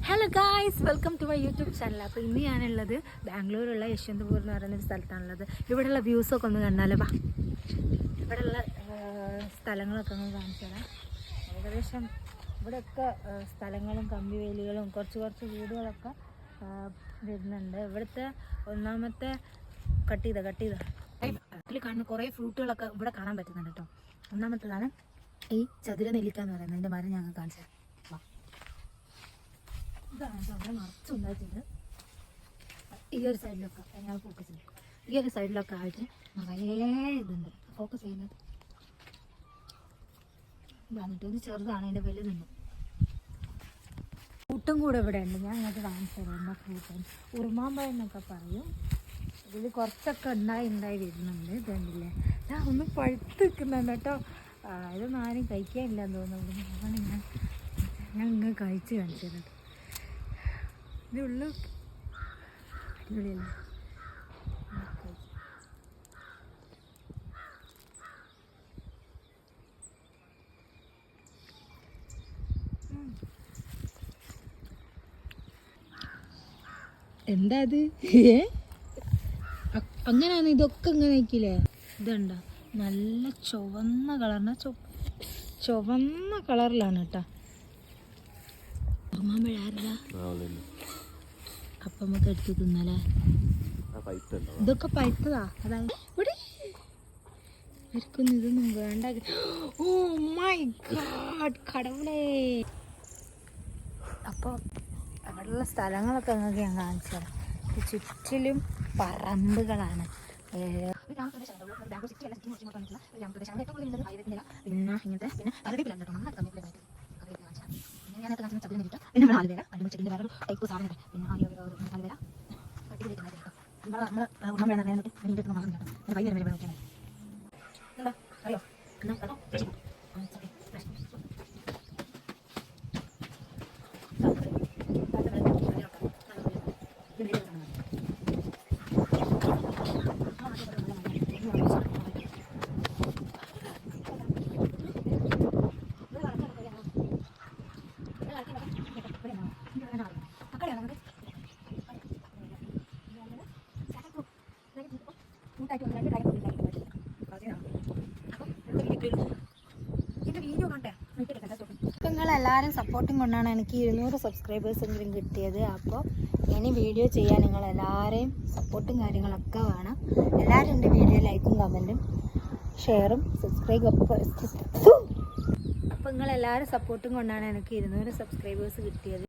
Hello guys, welcome to my YouTube channel. അപ്പോൾ ഇന്ന് ഞാനുള്ളത് ബാംഗ്ലൂരുള്ള യശ്വന്തപൂർ എന്ന് പറയുന്ന ഒരു സ്ഥലത്താണുള്ളത്. ഇവിടെയുള്ള വ്യൂസൊക്കെ ഒന്ന് കണ്ടാലോ. വാ, ഇവിടെയുള്ള സ്ഥലങ്ങളൊക്കെ ഒന്ന് കാണിച്ചു തരാം. ഏകദേശം ഇവിടെയൊക്കെ സ്ഥലങ്ങളും കമ്പിവേലികളും കുറച്ച് വീടുകളൊക്കെ വരുന്നുണ്ട്. ഇവിടുത്തെ ഒന്നാമത്തെ കട്ട് ചെയ്ത അതിൽ കാണുന്ന കുറേ ഫ്രൂട്ടുകളൊക്കെ ഇവിടെ കാണാൻ പറ്റുന്നുണ്ട് കേട്ടോ. ഒന്നാമത്തേതാണ് ഈ ചതുര നെല്ലിക്ക എന്ന് പറയുന്നത്. അതിൻ്റെ മരം ഞങ്ങൾ കാണിച്ചു തരാം. ഇതാണ് അവിടെ നിറച്ചുണ്ടായിട്ടുണ്ട്. ഈ ഒരു സൈഡിലൊക്കെ ഞാൻ ഫോക്കസ് ചെയ്യും. ഈ ഒരു സൈഡിലൊക്കെ ആയിട്ട് നിറയെ ഇതുണ്ട്. ഫോക്കസ് ചെയ്യുന്നത് വന്നിട്ട് ഇത് ചെറുതാണ്, അതിൻ്റെ വലുതുണ്ട്. ഫ്രൂട്ടും കൂടെ ഇവിടെ ഉണ്ട്. ഞാൻ അങ്ങോട്ട് കാണിച്ചു തരാം. എന്നാ ഫ്രൂട്ട് ഉറുമാമ്പഴം എന്നൊക്കെ പറയും. ഇതിൽ കുറച്ചൊക്കെ ഉണ്ടായി വരുന്നുണ്ട്. ഇതുണ്ടല്ലേ, ഞാൻ ഒന്ന് പഴുത്ത് നിൽക്കുന്നുണ്ട് കേട്ടോ. ഇതൊന്നും ആരും കഴിക്കാനില്ലെന്ന് തോന്നുന്നു. അതാണ് ഞാൻ ഇങ്ങനെ കഴിച്ച് കാണിച്ചത്. ഇതുള്ളൂ അടിപൊളിയല്ലേ. എന്താ അത്? അങ്ങനെയാണ് ഇതൊക്കെ ഇങ്ങനെ ആയിക്കില്ലേ. ഇതുണ്ട നല്ല ചുവന്ന കളറിന ചുവന്ന കളറിലാണ് കേട്ടോ. അപ്പം നമുക്ക് എടുത്ത് തിന്നല്ലേ. ഇതൊക്കെ പഴുത്തതാ. അതായത് ഇവിടെ ഇതൊന്നും വേണ്ട. ഓ മൈ ഗോഡ്, കടവുളേ. അപ്പോൾ അവിടെയുള്ള സ്ഥലങ്ങളൊക്കെ നിങ്ങൾക്ക് ഞാൻ കാണിച്ചു തരാം. ചുറ്റിലും പറമ്പുകളാണ്. പിന്നെ ഇങ്ങനത്തെ പിന്നെ നാലുപേര അതിന് ചെടിൻ്റെ വേറൊരു ടൈപ്പ് സാധനം. പിന്നെ നാലുപേര അറിയോ നിങ്ങളെല്ലാവരും സപ്പോർട്ടും കൊണ്ടാണ് എനിക്ക് 200 സബ്സ്ക്രൈബേഴ്സ് എങ്കിലും കിട്ടിയത്. അപ്പോൾ ഇനി വീഡിയോ ചെയ്യാൻ നിങ്ങളെല്ലാവരെയും സപ്പോർട്ടും കാര്യങ്ങളൊക്കെ വേണം. എല്ലാവരും എൻ്റെ വീഡിയോ ലൈക്കും കമൻറ്റും ഷെയറും സബ്സ്ക്രൈബും ഒക്കെ. അപ്പോൾ നിങ്ങളെല്ലാവരും സപ്പോർട്ടും കൊണ്ടാണ് എനിക്ക് 200 സബ്സ്ക്രൈബേഴ്സ് കിട്ടിയത്.